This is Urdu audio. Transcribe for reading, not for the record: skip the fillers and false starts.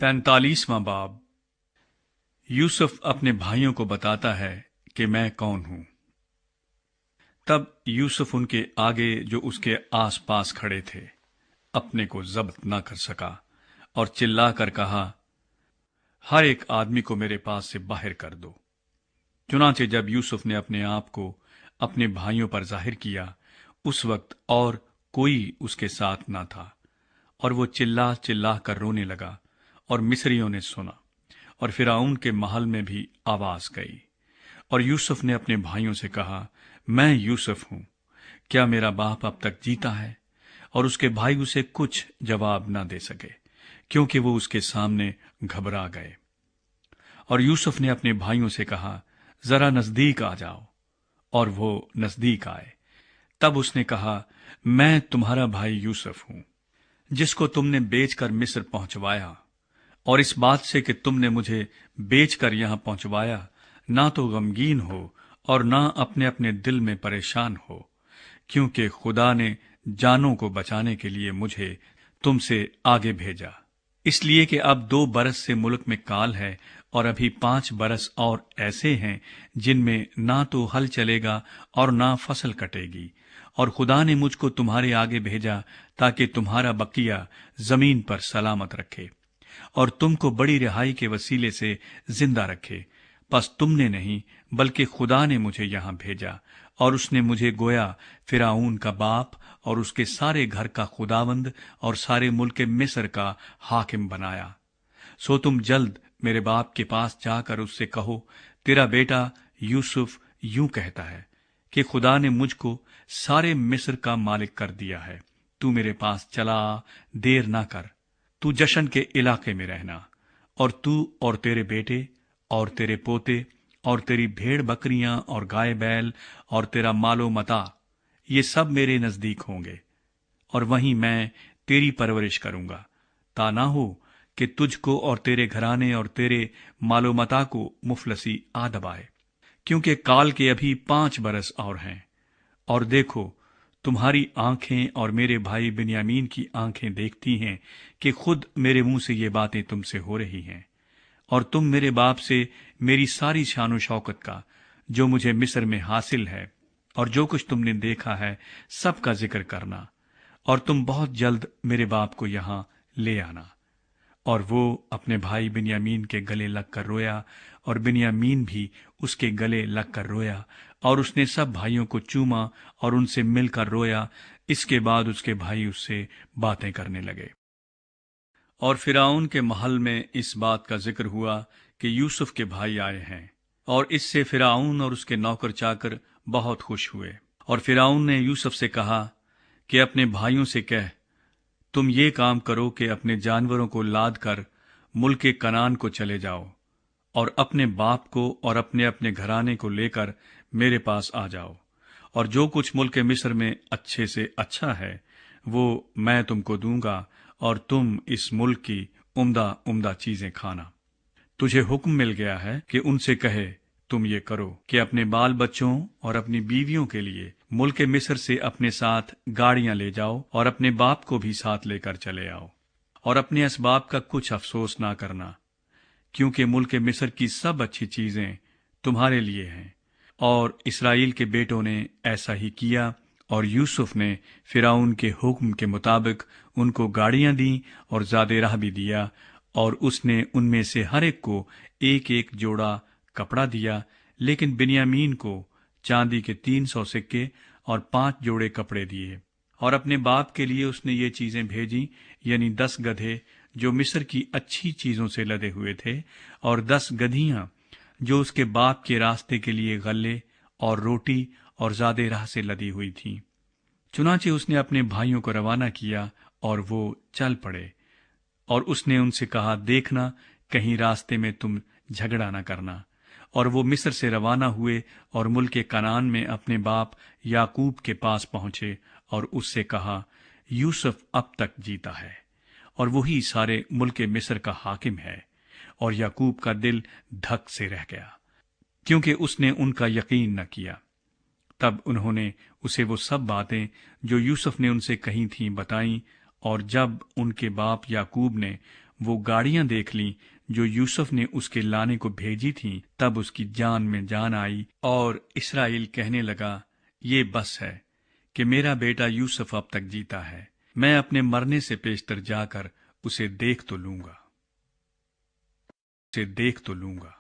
45واں باب۔ یوسف اپنے بھائیوں کو بتاتا ہے کہ میں کون ہوں۔ تب یوسف ان کے آگے جو اس کے آس پاس کھڑے تھے اپنے کو ضبط نہ کر سکا اور چلا کر کہا، ہر ایک آدمی کو میرے پاس سے باہر کر دو۔ چنانچہ جب یوسف نے اپنے آپ کو اپنے بھائیوں پر ظاہر کیا، اس وقت اور کوئی اس کے ساتھ نہ تھا، اور وہ چلا چلا کر رونے لگا، اور مصریوں نے سنا، اور فرعون کے محل میں بھی آواز گئی۔ اور یوسف نے اپنے بھائیوں سے کہا، میں یوسف ہوں، کیا میرا باپ اب تک جیتا ہے؟ اور اس کے بھائی اسے کچھ جواب نہ دے سکے، کیونکہ وہ اس کے سامنے گھبرا گئے۔ اور یوسف نے اپنے بھائیوں سے کہا، ذرا نزدیک آ جاؤ، اور وہ نزدیک آئے۔ تب اس نے کہا، میں تمہارا بھائی یوسف ہوں، جس کو تم نے بیچ کر مصر پہنچوایا، اور اس بات سے کہ تم نے مجھے بیچ کر یہاں پہنچوایا، نہ تو غمگین ہو اور نہ اپنے اپنے دل میں پریشان ہو، کیونکہ خدا نے جانوں کو بچانے کے لیے مجھے تم سے آگے بھیجا، اس لیے کہ اب 2 برس سے ملک میں کال ہے، اور ابھی 5 برس اور ایسے ہیں جن میں نہ تو ہل چلے گا اور نہ فصل کٹے گی، اور خدا نے مجھ کو تمہارے آگے بھیجا تاکہ تمہارا بقیہ زمین پر سلامت رکھے اور تم کو بڑی رہائی کے وسیلے سے زندہ رکھے۔ پس تم نے نہیں بلکہ خدا نے مجھے یہاں بھیجا، اور اس نے مجھے گویا فرعون کا باپ اور اس کے سارے گھر کا خداوند اور سارے ملک مصر کا حاکم بنایا۔ سو تم جلد میرے باپ کے پاس جا کر اس سے کہو، تیرا بیٹا یوسف یوں کہتا ہے کہ خدا نے مجھ کو سارے مصر کا مالک کر دیا ہے۔ تو میرے پاس چلا آ، دیر نہ کر۔ تو جشن کے علاقے میں رہنا، اور تو اور تیرے بیٹے اور تیرے پوتے اور تیری بھیڑ بکریاں اور گائے بیل اور تیرا مال و متاع، یہ سب میرے نزدیک ہوں گے، اور وہیں میں تیری پرورش کروں گا، تا نہ ہو کہ تجھ کو اور تیرے گھرانے اور تیرے مال و متاع کو مفلسی آ دبائے، کیونکہ کال کے ابھی 5 برس اور ہیں۔ اور دیکھو، تمہاری آنکھیں اور میرے بھائی بنیامین کی آنکھیں دیکھتی ہیں کہ خود میرے منہ سے یہ باتیں تم سے ہو رہی ہیں، اور تم میرے باپ سے میری ساری شان و شوکت کا جو مجھے مصر میں حاصل ہے اور جو کچھ تم نے دیکھا ہے سب کا ذکر کرنا، اور تم بہت جلد میرے باپ کو یہاں لے آنا۔ اور وہ اپنے بھائی بنیامین کے گلے لگ کر رویا، اور بنیامین بھی اس کے گلے لگ کر رویا، اور اس نے سب بھائیوں کو چوما اور ان سے مل کر رویا۔ اس کے بعد اس کے بھائی اس سے باتیں کرنے لگے۔ اور فرعون کے محل میں اس بات کا ذکر ہوا کہ یوسف کے بھائی آئے ہیں، اور اس سے فرعون اور اس کے نوکر چاکر بہت خوش ہوئے۔ اور فرعون نے یوسف سے کہا کہ اپنے بھائیوں سے کہہ، تم یہ کام کرو کہ اپنے جانوروں کو لاد کر ملک کنعان کو چلے جاؤ، اور اپنے باپ کو اور اپنے اپنے گھرانے کو لے کر میرے پاس آ جاؤ، اور جو کچھ ملک مصر میں اچھے سے اچھا ہے وہ میں تم کو دوں گا، اور تم اس ملک کی عمدہ عمدہ چیزیں کھانا۔ تجھے حکم مل گیا ہے کہ ان سے کہے، تم یہ کرو کہ اپنے بال بچوں اور اپنی بیویوں کے لیے ملک مصر سے اپنے ساتھ گاڑیاں لے جاؤ، اور اپنے باپ کو بھی ساتھ لے کر چلے آؤ، اور اپنے اسباب کا کچھ افسوس نہ کرنا، کیونکہ ملک مصر کی سب اچھی چیزیں تمہارے لیے ہیں۔ اور اسرائیل کے بیٹوں نے ایسا ہی کیا، اور یوسف نے فرعون کے حکم کے مطابق ان کو گاڑیاں دیں اور زاد راہ بھی دیا، اور اس نے ان میں سے ہر ایک کو 1 جوڑا کپڑا دیا، لیکن بنیامین کو چاندی کے 300 سکے اور 5 جوڑے کپڑے دیے۔ اور اپنے باپ کے لیے اس نے یہ چیزیں بھیجی، یعنی 10 گدھے جو مصر کی اچھی چیزوں سے لدے ہوئے تھے، اور 10 گدھیاں جو اس کے باپ کے راستے کے لیے غلے اور روٹی اور زاد راہ سے لدی ہوئی تھیں۔ چنانچہ اس نے اپنے بھائیوں کو روانہ کیا، اور وہ چل پڑے۔ اور اس نے ان سے کہا، دیکھنا کہیں راستے میں تم جھگڑا نہ کرنا۔ اور وہ مصر سے روانہ ہوئے اور ملک کنعان میں اپنے باپ یعقوب کے پاس پہنچے، اور اس سے کہا، یوسف اب تک جیتا ہے، اور وہی سارے ملک مصر کا حاکم ہے۔ اور یعقوب کا دل دھک سے رہ گیا، کیونکہ اس نے ان کا یقین نہ کیا۔ تب انہوں نے اسے وہ سب باتیں جو یوسف نے ان سے کہی تھیں بتائیں، اور جب ان کے باپ یعقوب نے وہ گاڑیاں دیکھ لیں جو یوسف نے اس کے لانے کو بھیجی تھیں، تب اس کی جان میں جان آئی، اور اسرائیل کہنے لگا، یہ بس ہے کہ میرا بیٹا یوسف اب تک جیتا ہے، میں اپنے مرنے سے پیشتر جا کر اسے دیکھ تو لوں گا۔